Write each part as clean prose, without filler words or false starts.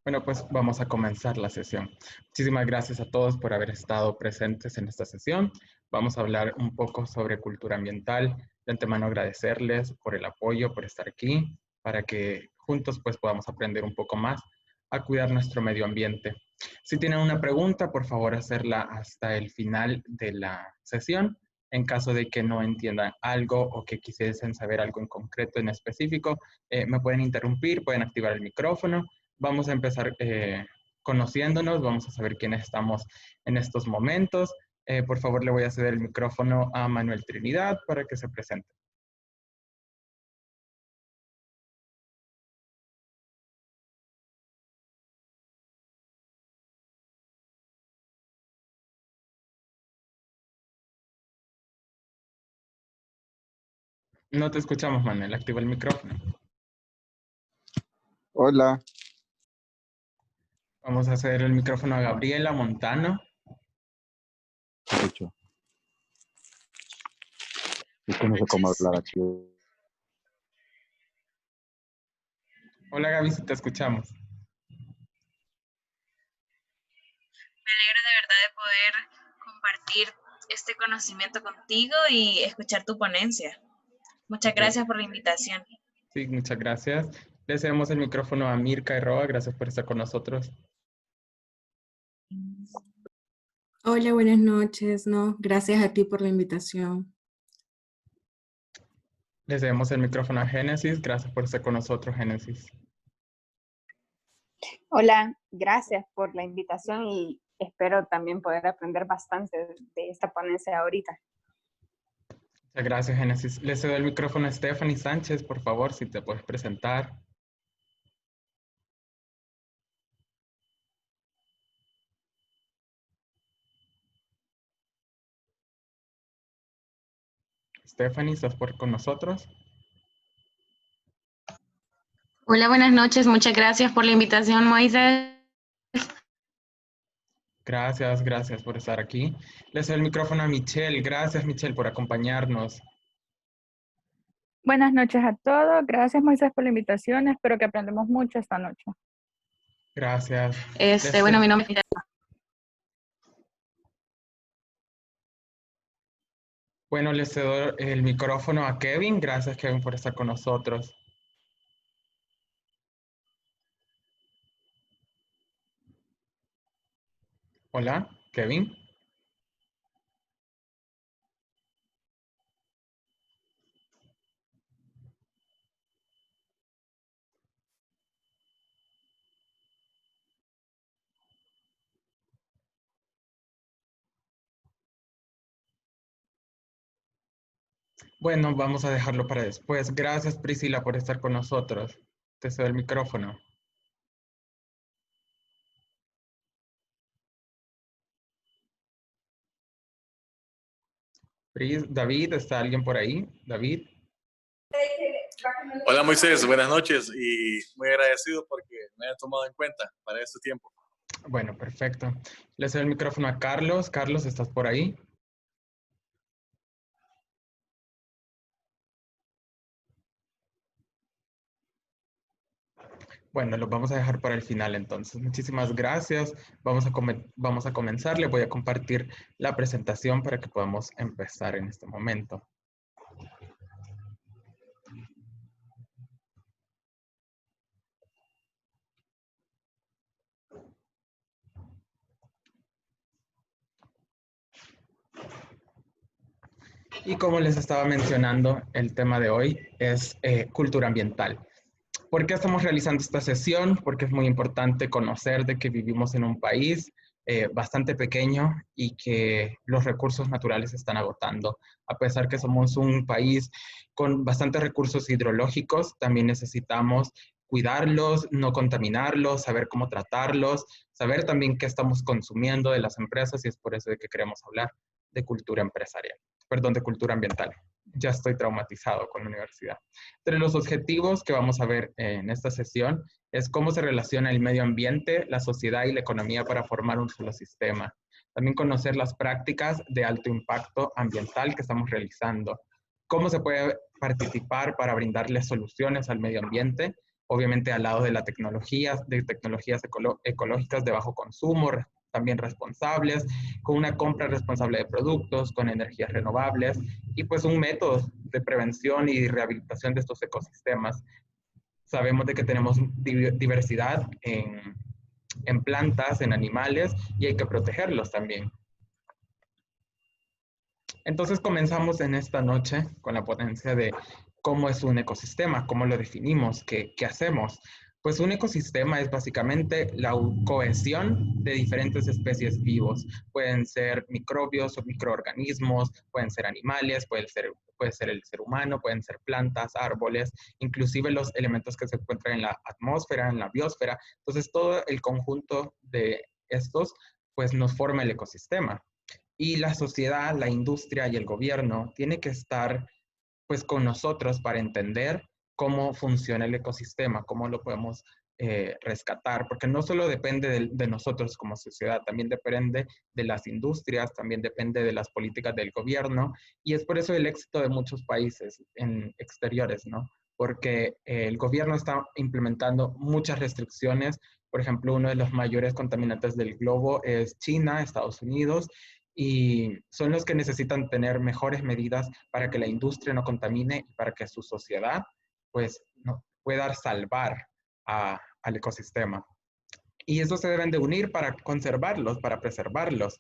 Bueno, pues vamos a comenzar la sesión. Muchísimas gracias a todos por haber estado presentes en esta sesión. Vamos a hablar un poco sobre cultura ambiental. De antemano agradecerles por el apoyo, por estar aquí, para que juntos pues podamos aprender un poco más a cuidar nuestro medio ambiente. Si tienen una pregunta, por favor hacerla hasta el final de la sesión. En caso de que no entiendan algo o que quisiesen saber algo en concreto, en específico, me pueden interrumpir, pueden activar el micrófono. Vamos a empezar conociéndonos, vamos a saber quiénes estamos en estos momentos. Por favor, le voy a ceder el micrófono a Manuel Trinidad para que se presente. No te escuchamos, Manuel. Activa el micrófono. Hola. Vamos a ceder el micrófono a Gabriela Montano. Escucho. Es que no sé cómo hablar aquí. Hola, Gaby, si te escuchamos. Me alegro de verdad de poder compartir este conocimiento contigo y escuchar tu ponencia. Muchas gracias por la invitación. Sí, muchas gracias. Le cedemos el micrófono a Mirka Roa. Gracias por estar con nosotros. Hola, buenas noches. No, gracias a ti por la invitación. Le cedemos el micrófono a Génesis. Gracias por estar con nosotros, Génesis. Hola, gracias por la invitación y espero también poder aprender bastante de esta ponencia ahorita. Muchas gracias, Génesis. Le cedo el micrófono a Stephanie Sánchez, por favor, si te puedes presentar. Stephanie, ¿estás con nosotros? Hola, buenas noches. Muchas gracias por la invitación, Moisés. Gracias por estar aquí. Le cedo el micrófono a Michelle. Gracias, Michelle, por acompañarnos. Buenas noches a todos. Gracias, Moisés, por la invitación. Espero que aprendamos mucho esta noche. Gracias. Bueno, mi nombre es... Bueno, le cedo el micrófono a Kevin. Gracias, Kevin, por estar con nosotros. Hola, Kevin. Bueno, vamos a dejarlo para después. Gracias, Priscila, por estar con nosotros. Te cedo el micrófono. David, ¿está alguien por ahí? David. Hola Moisés, buenas noches y muy agradecido porque me haya tomado en cuenta para este tiempo. Bueno, perfecto. Le cedo el micrófono a Carlos. Carlos, ¿estás por ahí? Bueno, lo vamos a dejar para el final entonces. Muchísimas gracias. Vamos a comenzar. Le voy a compartir la presentación para que podamos empezar en este momento. Y como les estaba mencionando, el tema de hoy es cultura ambiental. ¿Por qué estamos realizando esta sesión? Porque es muy importante conocer de que vivimos en un país bastante pequeño y que los recursos naturales se están agotando. A pesar que somos un país con bastantes recursos hidrológicos, también necesitamos cuidarlos, no contaminarlos, saber cómo tratarlos, saber también qué estamos consumiendo de las empresas, y es por eso de que queremos hablar de cultura empresarial, perdón, de cultura ambiental. Ya estoy traumatizado con la universidad. Entre los objetivos que vamos a ver en esta sesión es cómo se relaciona el medio ambiente, la sociedad y la economía para formar un solo sistema. También conocer las prácticas de alto impacto ambiental que estamos realizando. Cómo se puede participar para brindarle soluciones al medio ambiente obviamente al lado de la tecnología, de tecnologías ecológicas de bajo consumo, también responsables, con una compra responsable de productos, con energías renovables y pues un método de prevención y rehabilitación de estos ecosistemas. Sabemos de que tenemos diversidad en plantas, en animales y hay que protegerlos también. Entonces comenzamos en esta noche con la ponencia de cómo es un ecosistema, cómo lo definimos, qué hacemos. Pues un ecosistema es básicamente la cohesión de diferentes especies vivos. Pueden ser microbios o microorganismos, pueden ser animales, puede ser el ser humano, pueden ser plantas, árboles, inclusive los elementos que se encuentran en la atmósfera, en la biosfera. Entonces todo el conjunto de estos pues nos forma el ecosistema. Y la sociedad, la industria y el gobierno tienen que estar pues con nosotros para entender cómo funciona el ecosistema, cómo lo podemos rescatar, porque no solo depende de nosotros como sociedad, también depende de las industrias, también depende de las políticas del gobierno, y es por eso el éxito de muchos países en exteriores, ¿no? Porque el gobierno está implementando muchas restricciones. Por ejemplo, uno de los mayores contaminantes del globo es China, Estados Unidos, y son los que necesitan tener mejores medidas para que la industria no contamine y para que su sociedad pues no, pueda salvar al ecosistema. Y eso se deben de unir para conservarlos, para preservarlos.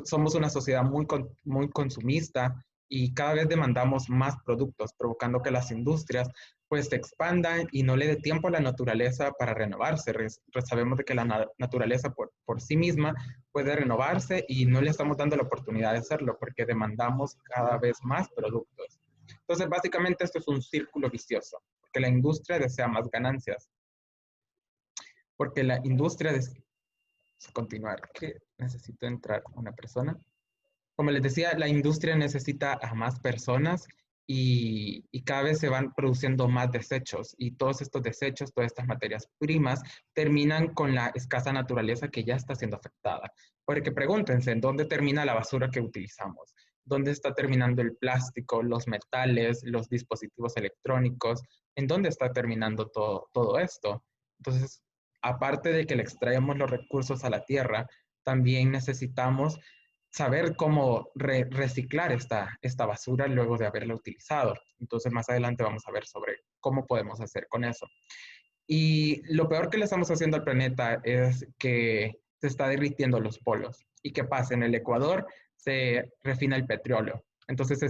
Somos una sociedad muy consumista y cada vez demandamos más productos, provocando que las industrias pues se expandan y no le dé tiempo a la naturaleza para renovarse. Sabemos de que la naturaleza por sí misma puede renovarse y no le estamos dando la oportunidad de hacerlo porque demandamos cada vez más productos. Entonces, básicamente esto es un círculo vicioso, porque la industria desea más ganancias. Porque la industria continuar, que necesito entrar una persona. Como les decía, la industria necesita a más personas y cada vez se van produciendo más desechos y todos estos desechos, todas estas materias primas terminan con la escasa naturaleza que ya está siendo afectada. Porque pregúntense, ¿en dónde termina la basura que utilizamos? ¿Dónde está terminando el plástico, los metales, los dispositivos electrónicos? ¿En dónde está terminando todo esto? Entonces, aparte de que le extraemos los recursos a la tierra, también necesitamos saber cómo reciclar esta basura luego de haberla utilizado. Entonces, más adelante vamos a ver sobre cómo podemos hacer con eso. Y lo peor que le estamos haciendo al planeta es que se está derritiendo los polos. ¿Y qué pasa? En el Ecuador se refina el petróleo. Entonces,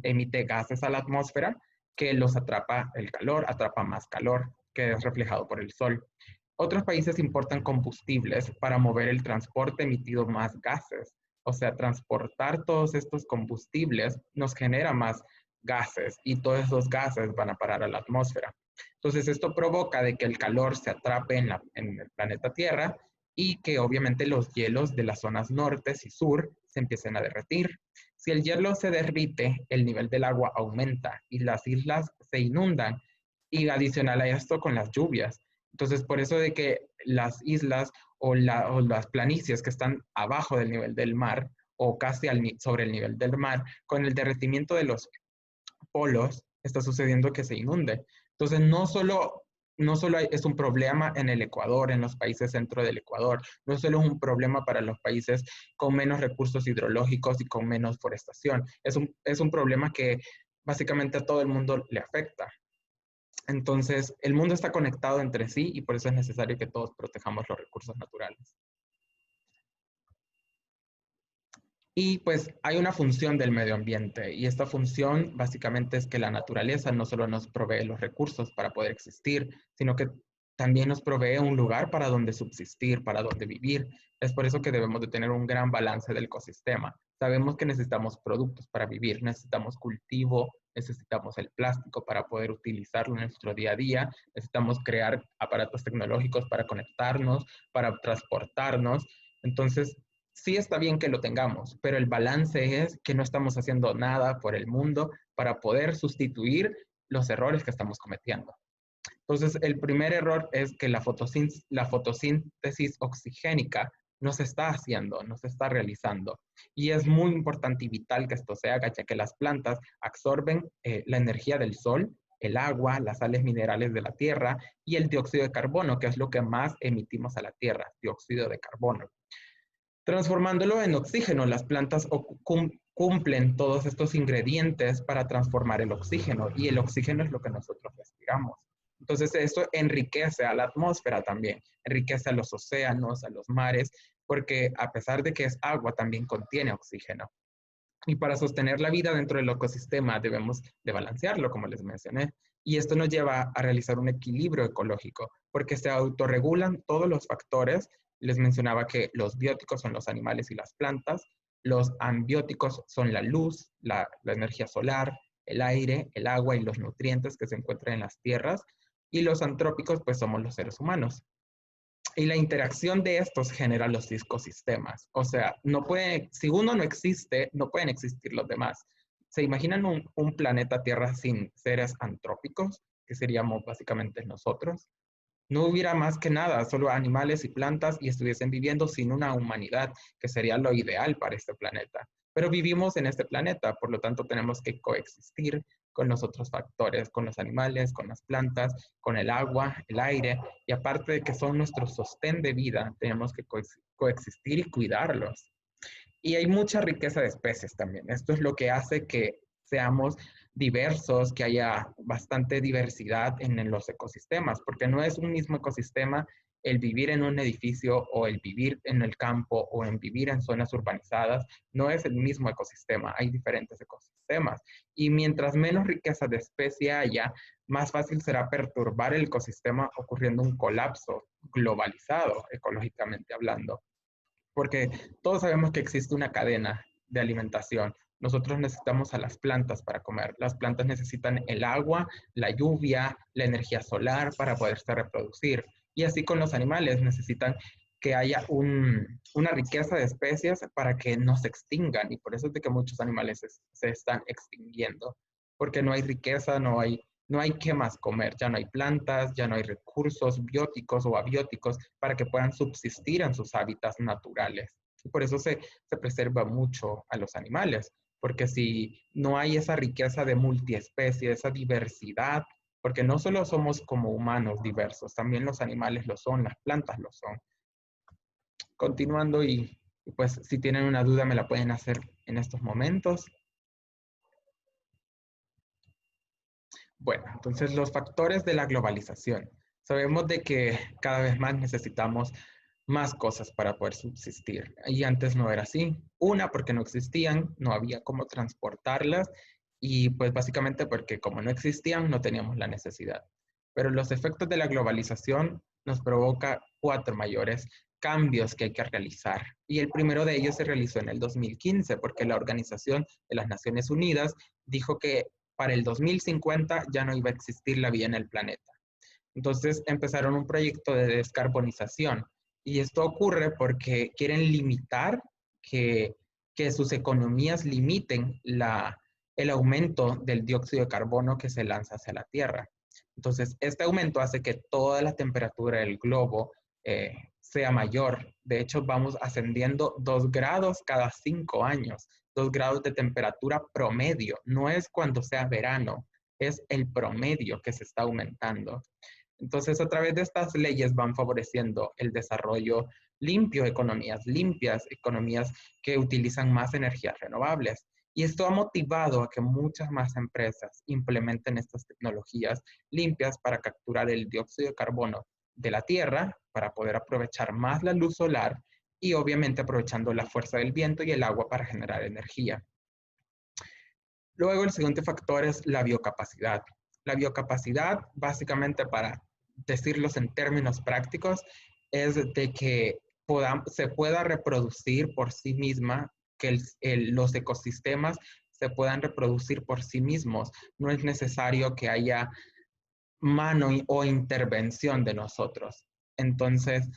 emite gases a la atmósfera que los atrapa el calor, atrapa más calor que es reflejado por el sol. Otros países importan combustibles para mover el transporte emitido más gases. O sea, transportar todos estos combustibles nos genera más gases y todos esos gases van a parar a la atmósfera. Entonces, esto provoca de que el calor se atrape en el planeta Tierra y que obviamente los hielos de las zonas norte y sur se empiecen a derretir. Si el hielo se derrite, el nivel del agua aumenta y las islas se inundan y adicional a esto con las lluvias. Entonces, por eso de que las islas o las planicies que están abajo del nivel del mar o casi sobre el nivel del mar, con el derretimiento de los polos, está sucediendo que se inunde. Entonces, no solo es un problema en el Ecuador, en los países centro del Ecuador, no solo es un problema para los países con menos recursos hidrológicos y con menos forestación, es un problema que básicamente a todo el mundo le afecta. Entonces, el mundo está conectado entre sí y por eso es necesario que todos protejamos los recursos naturales. Y pues hay una función del medio ambiente y esta función básicamente es que la naturaleza no solo nos provee los recursos para poder existir, sino que también nos provee un lugar para donde subsistir, para donde vivir. Es por eso que debemos de tener un gran balance del ecosistema. Sabemos que necesitamos productos para vivir, necesitamos cultivo, necesitamos el plástico para poder utilizarlo en nuestro día a día, necesitamos crear aparatos tecnológicos para conectarnos, para transportarnos. Entonces, sí está bien que lo tengamos, pero el balance es que no estamos haciendo nada por el mundo para poder sustituir los errores que estamos cometiendo. Entonces, el primer error es que la fotosíntesis oxigénica no se está haciendo, no se está realizando. Y es muy importante y vital que esto se haga, ya que las plantas absorben la energía del sol el agua, las sales minerales de la tierra y el dióxido de carbono, que es lo que más emitimos a la tierra, dióxido de carbono. Transformándolo en oxígeno, las plantas cumplen todos estos ingredientes para transformar el oxígeno, y el oxígeno es lo que nosotros respiramos. Entonces esto enriquece a la atmósfera también, enriquece a los océanos, a los mares, porque a pesar de que es agua, también contiene oxígeno. Y para sostener la vida dentro del ecosistema debemos de balancearlo, como les mencioné. Y esto nos lleva a realizar un equilibrio ecológico, porque se autorregulan todos los factores. Les mencionaba que los bióticos son los animales y las plantas, los ambióticos son la luz, la energía solar, el aire, el agua y los nutrientes que se encuentran en las tierras, y los antrópicos pues somos los seres humanos. Y la interacción de estos genera los ecosistemas. O sea, si uno no existe, no pueden existir los demás. ¿Se imaginan un planeta Tierra sin seres antrópicos, que seríamos básicamente nosotros? No hubiera más que nada, solo animales y plantas, y estuviesen viviendo sin una humanidad, que sería lo ideal para este planeta. Pero vivimos en este planeta, por lo tanto tenemos que coexistir con los otros factores, con los animales, con las plantas, con el agua, el aire, y aparte de que son nuestro sostén de vida, tenemos que coexistir y cuidarlos. Y hay mucha riqueza de especies también. Esto es lo que hace que seamos diversos, que haya bastante diversidad en los ecosistemas, porque no es un mismo ecosistema el vivir en un edificio o el vivir en el campo o en vivir en zonas urbanizadas. No es el mismo ecosistema, hay diferentes ecosistemas. Y mientras menos riqueza de especie haya, más fácil será perturbar el ecosistema, ocurriendo un colapso globalizado, ecológicamente hablando. Porque todos sabemos que existe una cadena de alimentación. Nosotros necesitamos a las plantas para comer. Las plantas necesitan el agua, la lluvia, la energía solar para poderse reproducir. Y así con los animales, necesitan que haya una riqueza de especies para que no se extingan. Y por eso es de que muchos animales se están extinguiendo. Porque no hay riqueza, no hay qué más comer. Ya no hay plantas, ya no hay recursos bióticos o abióticos para que puedan subsistir en sus hábitats naturales. Y por eso se preserva mucho a los animales. Porque si no hay esa riqueza de multiespecie, esa diversidad, porque no solo somos como humanos diversos, también los animales lo son, las plantas lo son. Continuando, y pues si tienen una duda me la pueden hacer en estos momentos. Bueno, entonces los factores de la globalización. Sabemos de que cada vez más necesitamos más cosas para poder subsistir. Y antes no era así. Una, porque no existían, no había cómo transportarlas, y pues básicamente porque como no existían, no teníamos la necesidad. Pero los efectos de la globalización nos provoca 4 mayores cambios que hay que realizar. Y el primero de ellos se realizó en el 2015, porque la Organización de las Naciones Unidas dijo que para el 2050 ya no iba a existir la vida en el planeta. Entonces empezaron un proyecto de descarbonización. Y esto ocurre porque quieren limitar que sus economías limiten el aumento del dióxido de carbono que se lanza hacia la Tierra. Entonces, este aumento hace que toda la temperatura del globo sea mayor. De hecho, vamos ascendiendo 2 grados cada 5 años. 2 grados de temperatura promedio. No es cuando sea verano, es el promedio que se está aumentando. Entonces, a través de estas leyes van favoreciendo el desarrollo limpio, economías limpias, economías que utilizan más energías renovables. Y esto ha motivado a que muchas más empresas implementen estas tecnologías limpias para capturar el dióxido de carbono de la tierra, para poder aprovechar más la luz solar y obviamente aprovechando la fuerza del viento y el agua para generar energía. Luego, el siguiente factor es la biocapacidad. La biocapacidad, básicamente, para decirlos en términos prácticos, es de que se pueda reproducir por sí misma, que los ecosistemas se puedan reproducir por sí mismos. No es necesario que haya mano o intervención de nosotros. Entonces,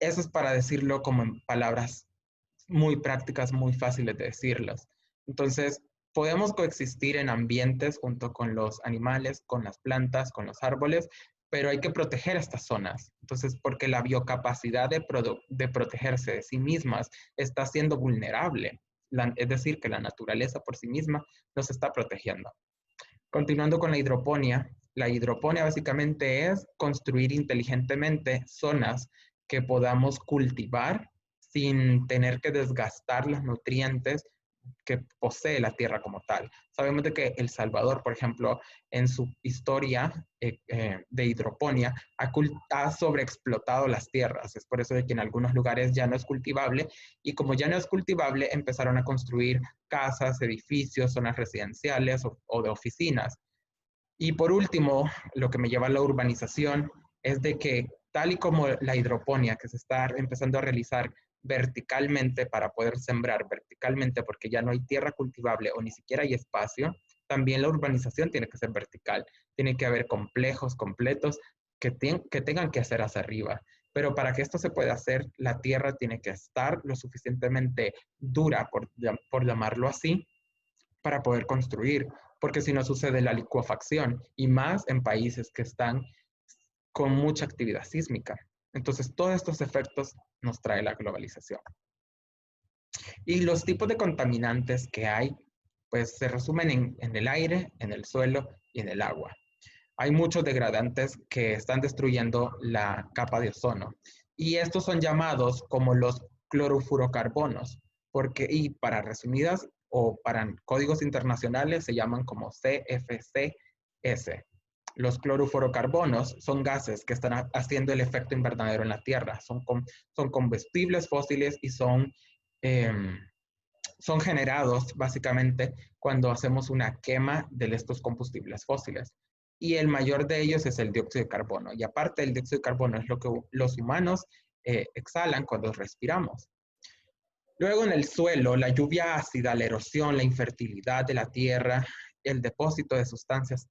eso es para decirlo como en palabras muy prácticas, muy fáciles de decirlas. Entonces, podemos coexistir en ambientes junto con los animales, con las plantas, con los árboles, pero hay que proteger estas zonas. Entonces, porque la biocapacidad de protegerse de sí mismas está siendo vulnerable. Es decir, que la naturaleza por sí misma nos está protegiendo. Continuando con la hidroponía La hidroponía básicamente es construir inteligentemente zonas que podamos cultivar sin tener que desgastar los nutrientes que posee la tierra como tal. Sabemos de que El Salvador, por ejemplo, en su historia de hidroponía, ha sobreexplotado las tierras. Es por eso de que en algunos lugares ya no es cultivable, y como ya no es cultivable, empezaron a construir casas, edificios, zonas residenciales o de oficinas. Y por último, lo que me lleva a la urbanización es de que tal y como la hidroponía que se está empezando a realizar verticalmente para poder sembrar verticalmente porque ya no hay tierra cultivable o ni siquiera hay espacio, también la urbanización tiene que ser vertical. Tiene que haber complejos completos que tengan que hacer hacia arriba. Pero para que esto se pueda hacer, la tierra tiene que estar lo suficientemente dura, por llamarlo así, para poder construir, porque si no sucede la licuefacción, y más en países que están con mucha actividad sísmica. Entonces, todos estos efectos nos trae la globalización. Y los tipos de contaminantes que hay, pues se resumen en el aire, en el suelo y en el agua. Hay muchos degradantes que están destruyendo la capa de ozono, y estos son llamados como los clorofluorocarbonos, y para resumidas o para códigos internacionales se llaman como CFCs. Los clorofluorocarbonos son gases que están haciendo el efecto invernadero en la Tierra. Son combustibles fósiles y son generados básicamente cuando hacemos una quema de estos combustibles fósiles. Y el mayor de ellos es el dióxido de carbono. Y aparte, el dióxido de carbono es lo que los humanos exhalan cuando respiramos. Luego, en el suelo, la lluvia ácida, la erosión, la infertilidad de la tierra, el depósito de sustancias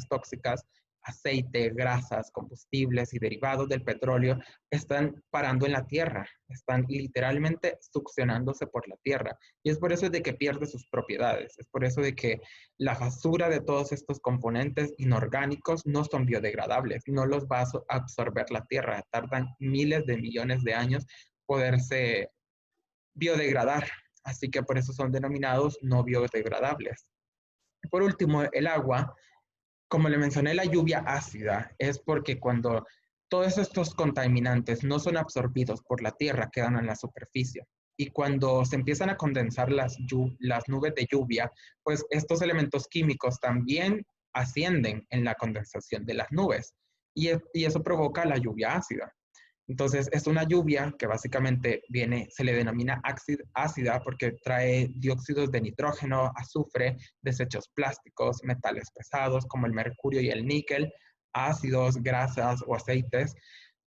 tóxicas, aceite, grasas, combustibles y derivados del petróleo están parando en la tierra, están literalmente succionándose por la tierra. Y es por eso de que pierde sus propiedades, es por eso de que la basura de todos estos componentes inorgánicos no son biodegradables, no los va a absorber la tierra, tardan miles de millones de años poderse biodegradar, así que por eso son denominados no biodegradables. Por último, el agua, como le mencioné, la lluvia ácida es porque cuando todos estos contaminantes no son absorbidos por la tierra, quedan en la superficie. Y cuando se empiezan a condensar las nubes de lluvia, pues estos elementos químicos también ascienden en la condensación de las nubes. Y eso provoca la lluvia ácida. Entonces, es una lluvia que básicamente se le denomina ácida porque trae dióxidos de nitrógeno, azufre, desechos plásticos, metales pesados como el mercurio y el níquel, ácidos, grasas o aceites,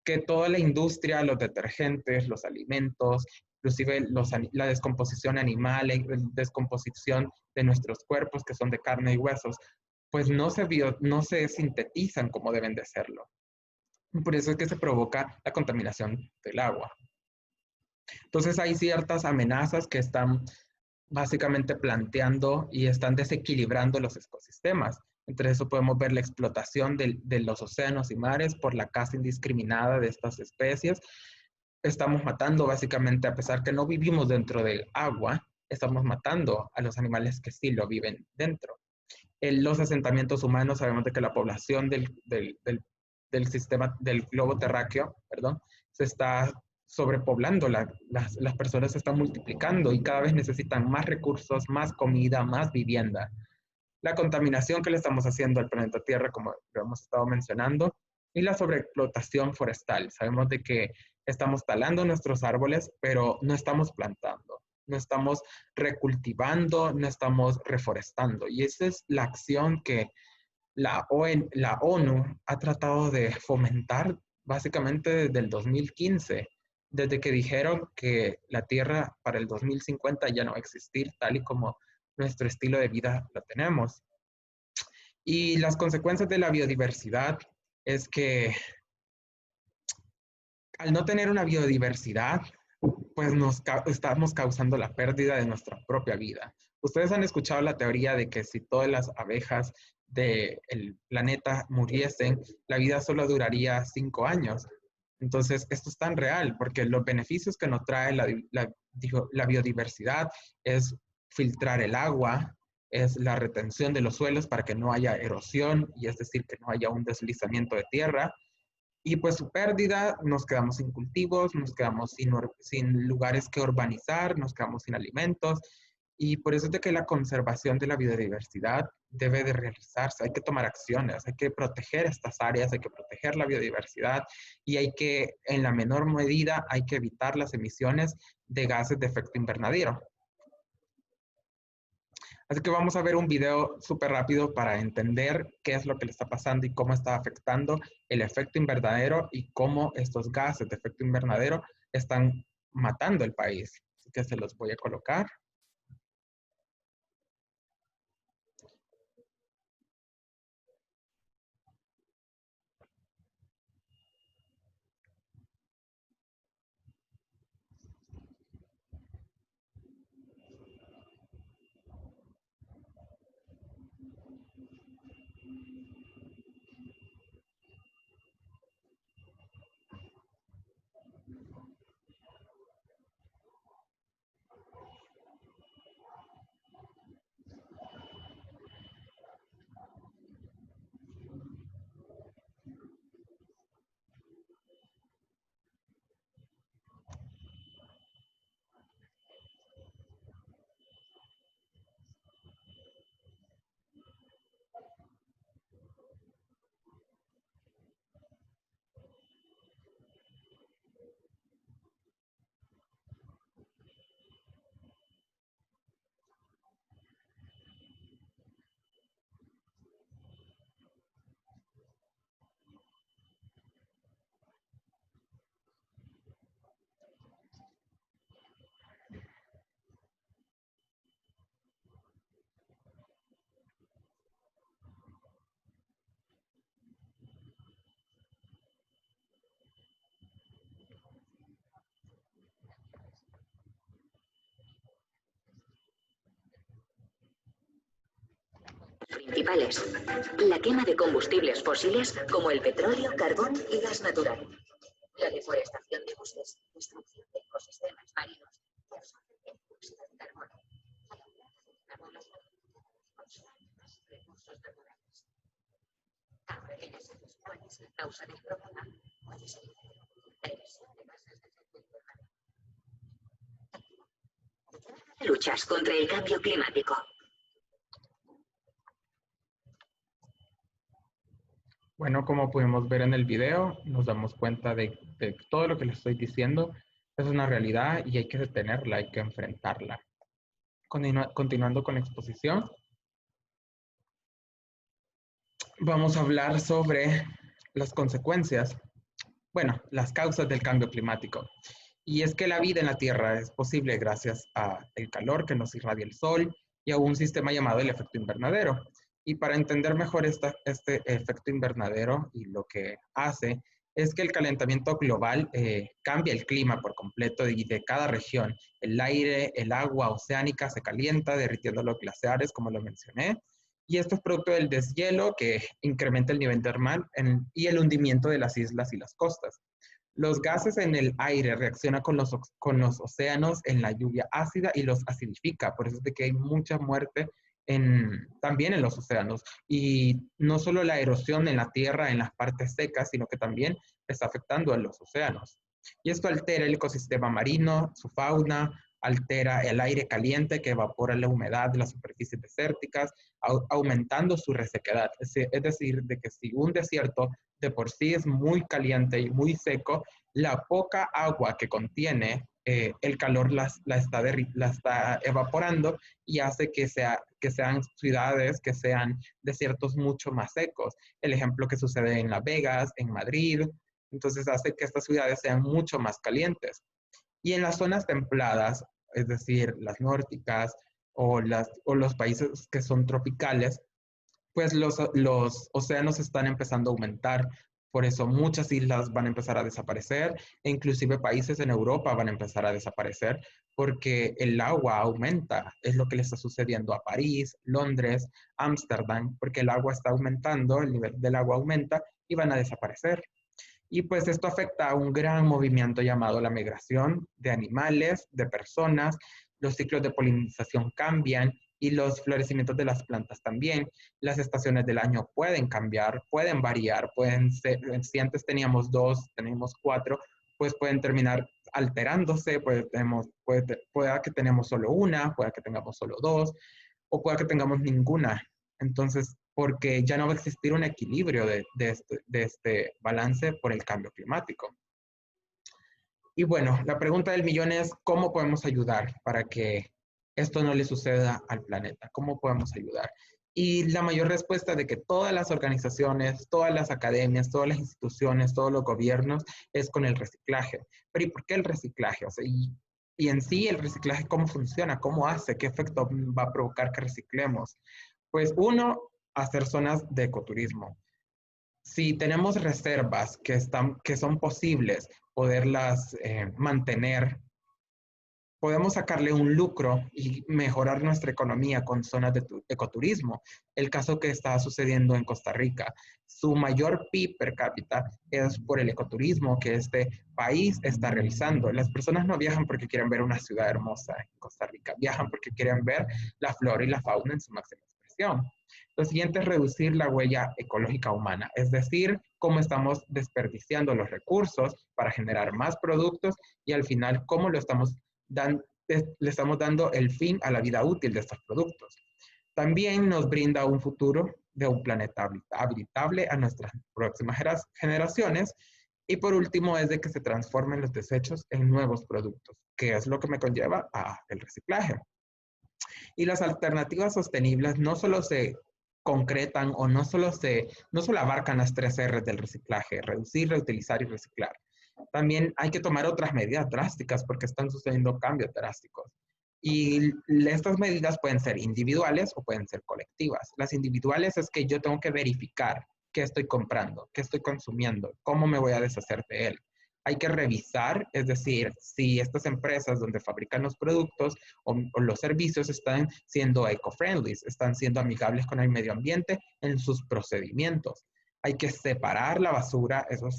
que toda la industria, los detergentes, los alimentos, inclusive la descomposición animal, la descomposición de nuestros cuerpos que son de carne y huesos, pues no se sintetizan como deben de serlo. Por eso es que se provoca la contaminación del agua. Entonces hay ciertas amenazas que están básicamente planteando y están desequilibrando los ecosistemas. Entre eso podemos ver la explotación de los océanos y mares por la caza indiscriminada de estas especies. Estamos matando básicamente, a pesar que no vivimos dentro del agua, estamos matando a los animales que sí lo viven dentro. Los asentamientos humanos, sabemos de que la población del sistema del globo terráqueo, se está sobrepoblando, las personas se están multiplicando y cada vez necesitan más recursos, más comida, más vivienda. La contaminación que le estamos haciendo al planeta Tierra, como lo hemos estado mencionando, y la sobreexplotación forestal. Sabemos de que estamos talando nuestros árboles, pero no estamos plantando, no estamos recultivando, no estamos reforestando. Y esa es la acción que la ONU ha tratado de fomentar básicamente desde el 2015, desde que dijeron que la Tierra para el 2050 ya no va a existir tal y como nuestro estilo de vida lo tenemos. Y las consecuencias de la biodiversidad es que al no tener una biodiversidad, pues estamos causando la pérdida de nuestra propia vida. Ustedes han escuchado la teoría de que si todas las abejas del planeta muriesen, la vida solo duraría 5 años. Entonces, esto es tan real porque los beneficios que nos trae la biodiversidad es filtrar el agua, es la retención de los suelos para que no haya erosión, y es decir, que no haya un deslizamiento de tierra. Y pues su pérdida, nos quedamos sin cultivos, nos quedamos sin lugares que urbanizar, nos quedamos sin alimentos. Y por eso es de que la conservación de la biodiversidad debe de realizarse. Hay que tomar acciones, hay que proteger estas áreas, hay que proteger la biodiversidad y hay que, en la menor medida, hay que evitar las emisiones de gases de efecto invernadero. Así que vamos a ver un video súper rápido para entender qué es lo que le está pasando y cómo está afectando el efecto invernadero y cómo estos gases de efecto invernadero están matando el país. Así que se los voy a colocar. Principales: la quema de combustibles fósiles como el petróleo, carbón y gas natural, la deforestación de bosques, destrucción de ecosistemas marinos que absorben el dióxido de carbono, la población más recursos naturales. Ahora que ya sabes cuál es la causa del problema, puedes evitar la emisión de gases de efecto invernadero. Luchas contra el cambio climático. Bueno, como pudimos ver en el video, nos damos cuenta de todo lo que les estoy diciendo es una realidad y hay que detenerla, hay que enfrentarla. Continuando con la exposición, vamos a hablar sobre las consecuencias, bueno, las causas del cambio climático. Y es que la vida en la Tierra es posible gracias al calor que nos irradia el Sol y a un sistema llamado el efecto invernadero. Y para entender mejor este efecto invernadero y lo que hace, es que el calentamiento global cambia el clima por completo y de cada región. El aire, el agua oceánica se calienta, derritiendo los glaciares, como lo mencioné. Y esto es producto del deshielo que incrementa el nivel del mar y el hundimiento de las islas y las costas. Los gases en el aire reaccionan con los océanos en la lluvia ácida y los acidifica. Por eso es de que hay mucha muerte también en los océanos. Y no solo la erosión en la tierra, en las partes secas, sino que también está afectando a los océanos. Y esto altera el ecosistema marino, su fauna, altera el aire caliente que evapora la humedad de las superficies desérticas, aumentando su resequedad. Es decir, de que si un desierto de por sí es muy caliente y muy seco, la poca agua que contiene el calor la está evaporando y hace que sean ciudades, que sean desiertos mucho más secos. El ejemplo que sucede en Las Vegas, en Madrid, entonces hace que estas ciudades sean mucho más calientes. Y en las zonas templadas, es decir, las nórdicas o los países que son tropicales, pues los océanos están empezando a aumentar. Por eso muchas islas van a empezar a desaparecer e inclusive países en Europa van a empezar a desaparecer porque el agua aumenta. Es lo que le está sucediendo a París, Londres, Ámsterdam, porque el agua está aumentando, el nivel del agua aumenta y van a desaparecer. Y pues esto afecta a un gran movimiento llamado la migración de animales, de personas. Los ciclos de polinización cambian y los florecimientos de las plantas también. Las estaciones del año pueden cambiar, pueden variar, pueden ser, si antes teníamos 2, tenemos 4, pues pueden terminar alterándose, pueda que tenemos solo una, pueda que tengamos solo 2, o pueda que tengamos ninguna. Entonces, porque ya no va a existir un equilibrio de este balance por el cambio climático. Y bueno, la pregunta del millón es, ¿cómo podemos ayudar para que esto no le suceda al planeta? ¿Cómo podemos ayudar? Y la mayor respuesta de que todas las organizaciones, todas las academias, todas las instituciones, todos los gobiernos, es con el reciclaje. Pero ¿y por qué el reciclaje? O sea, y en sí el reciclaje, ¿cómo funciona? ¿Cómo hace? ¿Qué efecto va a provocar que reciclemos? Pues uno, hacer zonas de ecoturismo. Si tenemos reservas que son posibles poderlas mantener, podemos sacarle un lucro y mejorar nuestra economía con zonas de ecoturismo. El caso que está sucediendo en Costa Rica. Su mayor PIB per cápita es por el ecoturismo que este país está realizando. Las personas no viajan porque quieren ver una ciudad hermosa en Costa Rica, viajan porque quieren ver la flora y la fauna en su máxima expresión. Lo siguiente es reducir la huella ecológica humana, es decir, cómo estamos desperdiciando los recursos para generar más productos y al final cómo le estamos dando el fin a la vida útil de estos productos. También nos brinda un futuro de un planeta habitable a nuestras próximas generaciones. Y por último es de que se transformen los desechos en nuevos productos, que es lo que me conlleva al reciclaje. Y las alternativas sostenibles no solo se concretan o no solo abarcan las 3 R's del reciclaje, reducir, reutilizar y reciclar. También hay que tomar otras medidas drásticas porque están sucediendo cambios drásticos. Y estas medidas pueden ser individuales o pueden ser colectivas. Las individuales es que yo tengo que verificar qué estoy comprando, qué estoy consumiendo, cómo me voy a deshacer de él. Hay que revisar, es decir, si estas empresas donde fabrican los productos o los servicios están siendo eco-friendly, están siendo amigables con el medio ambiente en sus procedimientos. Hay que separar la basura, eso es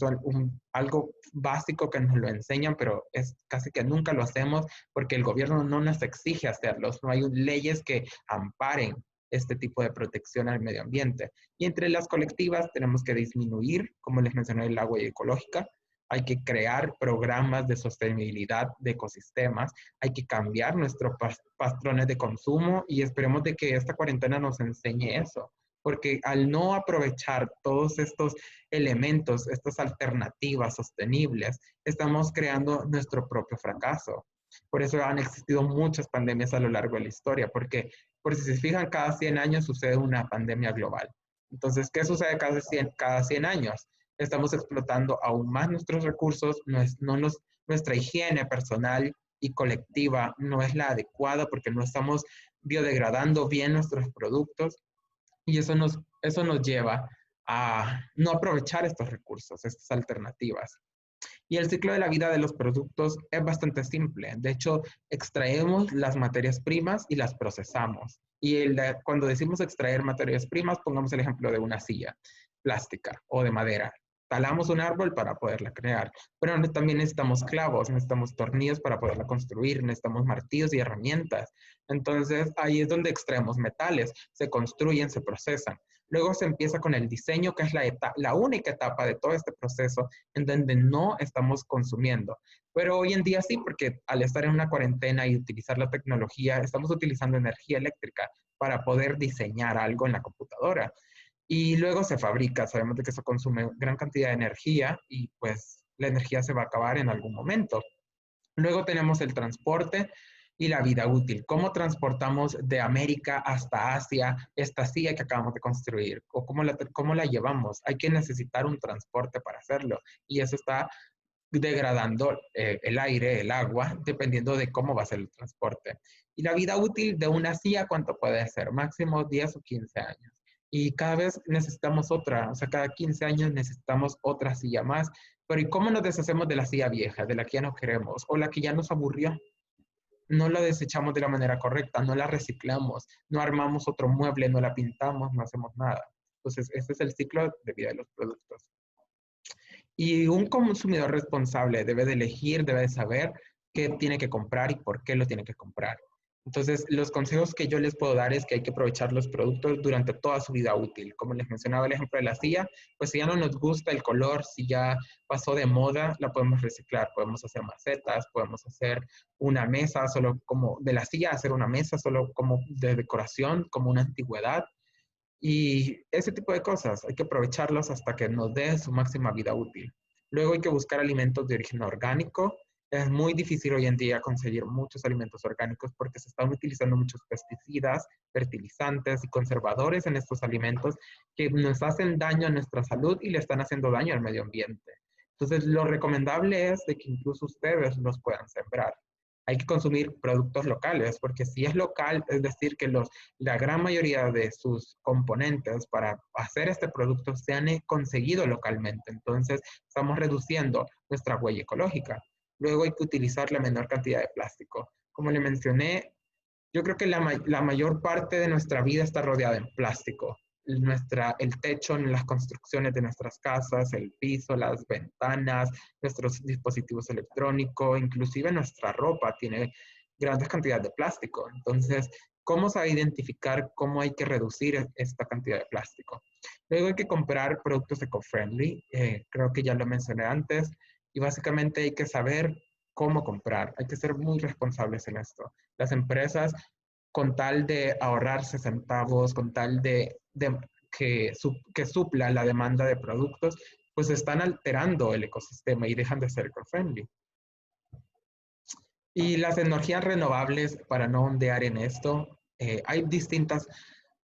algo básico que nos lo enseñan, pero es casi que nunca lo hacemos porque el gobierno no nos exige hacerlos, no hay leyes que amparen este tipo de protección al medio ambiente. Y entre las colectivas tenemos que disminuir, como les mencioné, el agua ecológica. Hay que crear programas de sostenibilidad de ecosistemas, hay que cambiar nuestros patrones de consumo y esperemos de que esta cuarentena nos enseñe eso, porque al no aprovechar todos estos elementos, estas alternativas sostenibles, estamos creando nuestro propio fracaso. Por eso han existido muchas pandemias a lo largo de la historia, porque por si se fijan, cada 100 años sucede una pandemia global. Entonces, ¿qué sucede cada 100 años? Estamos explotando aún más nuestros recursos, nuestra higiene personal y colectiva no es la adecuada porque no estamos biodegradando bien nuestros productos y eso nos lleva a no aprovechar estos recursos, estas alternativas. Y el ciclo de la vida de los productos es bastante simple. De hecho, extraemos las materias primas y las procesamos. Y cuando decimos extraer materias primas, pongamos el ejemplo de una silla plástica o de madera. Talamos un árbol para poderla crear, pero también necesitamos clavos, necesitamos tornillos para poderla construir, necesitamos martillos y herramientas. Entonces, ahí es donde extraemos metales, se construyen, se procesan. Luego se empieza con el diseño, que es la única etapa de todo este proceso en donde no estamos consumiendo. Pero hoy en día sí, porque al estar en una cuarentena y utilizar la tecnología, estamos utilizando energía eléctrica para poder diseñar algo en la computadora. Y luego se fabrica, sabemos de que eso consume gran cantidad de energía y pues la energía se va a acabar en algún momento. Luego tenemos el transporte y la vida útil. ¿Cómo transportamos de América hasta Asia esta silla que acabamos de construir? ¿O cómo la llevamos? Hay que necesitar un transporte para hacerlo y eso está degradando el aire, el agua, dependiendo de cómo va a ser el transporte. Y la vida útil de una silla, ¿cuánto puede ser? Máximo 10 o 15 años. Y cada vez necesitamos otra, o sea, cada 15 años necesitamos otra silla más. Pero ¿y cómo nos deshacemos de la silla vieja, de la que ya no queremos, o la que ya nos aburrió? No la desechamos de la manera correcta, no la reciclamos, no armamos otro mueble, no la pintamos, no hacemos nada. Entonces, este es el ciclo de vida de los productos. Y un consumidor responsable debe de elegir, debe de saber qué tiene que comprar y por qué lo tiene que comprar. Entonces, los consejos que yo les puedo dar es que hay que aprovechar los productos durante toda su vida útil. Como les mencionaba el ejemplo de la silla, pues si ya no nos gusta el color, si ya pasó de moda, la podemos reciclar. Podemos hacer macetas, podemos hacer una mesa, solo como de la silla, hacer una mesa solo como de decoración, como una antigüedad. Y ese tipo de cosas, hay que aprovecharlos hasta que nos dé su máxima vida útil. Luego hay que buscar alimentos de origen orgánico. Es muy difícil hoy en día conseguir muchos alimentos orgánicos porque se están utilizando muchos pesticidas, fertilizantes y conservadores en estos alimentos que nos hacen daño a nuestra salud y le están haciendo daño al medio ambiente. Entonces, lo recomendable es de que incluso ustedes los puedan sembrar. Hay que consumir productos locales, porque si es local, es decir, que la gran mayoría de sus componentes para hacer este producto se han conseguido localmente. Entonces, estamos reduciendo nuestra huella ecológica. Luego hay que utilizar la menor cantidad de plástico. Como le mencioné, yo creo que la mayor parte de nuestra vida está rodeada en plástico. El techo en las construcciones de nuestras casas, el piso, las ventanas, nuestros dispositivos electrónicos, inclusive nuestra ropa tiene grandes cantidades de plástico. Entonces, ¿cómo saber identificar cómo hay que reducir esta cantidad de plástico? Luego hay que comprar productos eco-friendly. Creo que ya lo mencioné antes. Y básicamente hay que saber cómo comprar. Hay que ser muy responsables en esto. Las empresas, con tal de ahorrarse centavos, con tal que supla la demanda de productos, pues están alterando el ecosistema y dejan de ser eco-friendly. Y las energías renovables, para no ondear en esto, hay distintas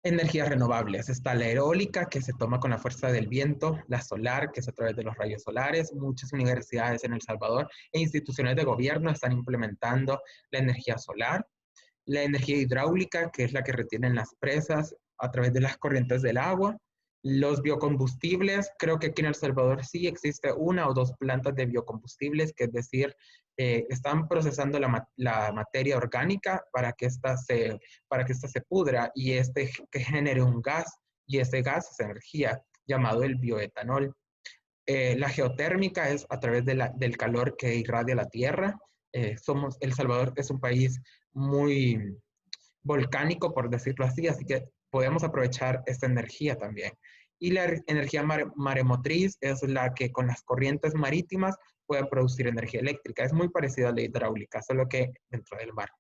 energías renovables. Está la eólica, que se toma con la fuerza del viento, la solar, que es a través de los rayos solares. Muchas universidades en El Salvador e instituciones de gobierno están implementando la energía solar. La energía hidráulica, que es la que retienen las presas a través de las corrientes del agua. Los biocombustibles, creo que aquí en El Salvador sí existe una o dos plantas de biocombustibles, que es decir, están procesando la materia orgánica para que ésta se pudra y que genere un gas, y ese gas es energía, llamado el bioetanol. La geotérmica es a través del calor que irradia la tierra. El Salvador es un país muy volcánico, por decirlo así que podemos aprovechar esta energía también. Y la energía maremotriz es la que con las corrientes marítimas puede producir energía eléctrica. Es muy parecida a la hidráulica, solo que dentro del mar.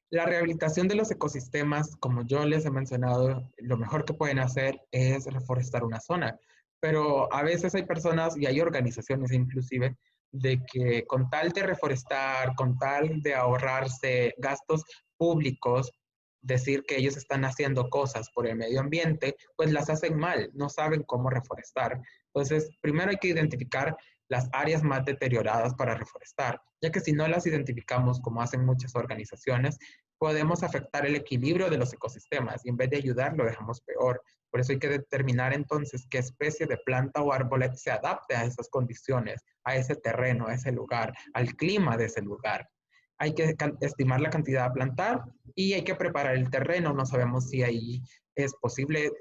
La rehabilitación de los ecosistemas, como yo les he mencionado, lo mejor que pueden hacer es reforestar una zona. Pero a veces hay personas y hay organizaciones inclusive de que con tal de reforestar, con tal de ahorrarse gastos públicos, decir que ellos están haciendo cosas por el medio ambiente, pues las hacen mal, no saben cómo reforestar. Entonces, primero hay que identificar las áreas más deterioradas para reforestar, ya que si no las identificamos, como hacen muchas organizaciones, podemos afectar el equilibrio de los ecosistemas y en vez de ayudar, lo dejamos peor. Por eso hay que determinar entonces qué especie de planta o árbol se adapte a esas condiciones, a ese terreno, a ese lugar, al clima de ese lugar. Hay que estimar la cantidad a plantar y hay que preparar el terreno. No sabemos si ahí es posible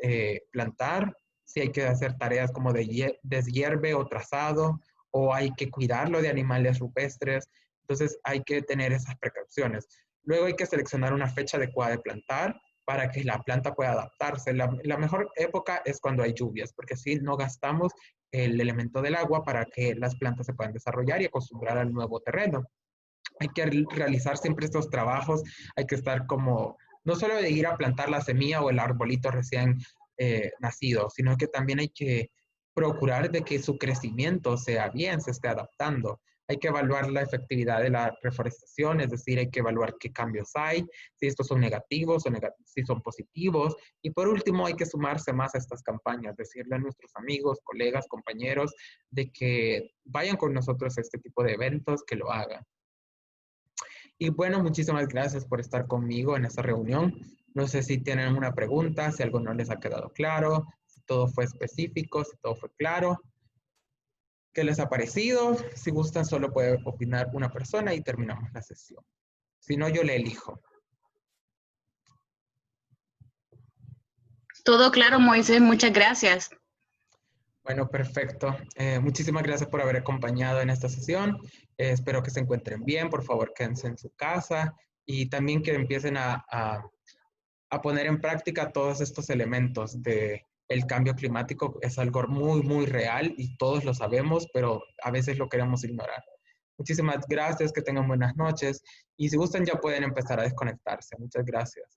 plantar, si hay que hacer tareas como de deshierve o trazado, o hay que cuidarlo de animales rupestres. Entonces hay que tener esas precauciones. Luego hay que seleccionar una fecha adecuada de plantar para que la planta pueda adaptarse. La mejor época es cuando hay lluvias, porque así no gastamos el elemento del agua para que las plantas se puedan desarrollar y acostumbrar al nuevo terreno. Hay que realizar siempre estos trabajos, hay que estar como, no solo de ir a plantar la semilla o el arbolito recién nacido, sino que también hay que procurar de que su crecimiento sea bien, se esté adaptando. Hay que evaluar la efectividad de la reforestación, es decir, hay que evaluar qué cambios hay, si estos son negativos o si son positivos. Y por último, hay que sumarse más a estas campañas, decirle a nuestros amigos, colegas, compañeros, de que vayan con nosotros a este tipo de eventos, que lo hagan. Y bueno, muchísimas gracias por estar conmigo en esta reunión. No sé si tienen una pregunta, si algo no les ha quedado claro, si todo fue específico, si todo fue claro. ¿Qué les ha parecido? Si gustan, solo puede opinar una persona y terminamos la sesión. Si no, yo le elijo. Todo claro, Moisés, muchas gracias. Bueno, perfecto. Muchísimas gracias por haber acompañado en esta sesión. Espero que se encuentren bien. Por favor, quédense en su casa y también que empiecen a poner en práctica todos estos elementos de el cambio climático. Es algo muy, muy real y todos lo sabemos, pero a veces lo queremos ignorar. Muchísimas gracias, que tengan buenas noches y si gustan ya pueden empezar a desconectarse. Muchas gracias.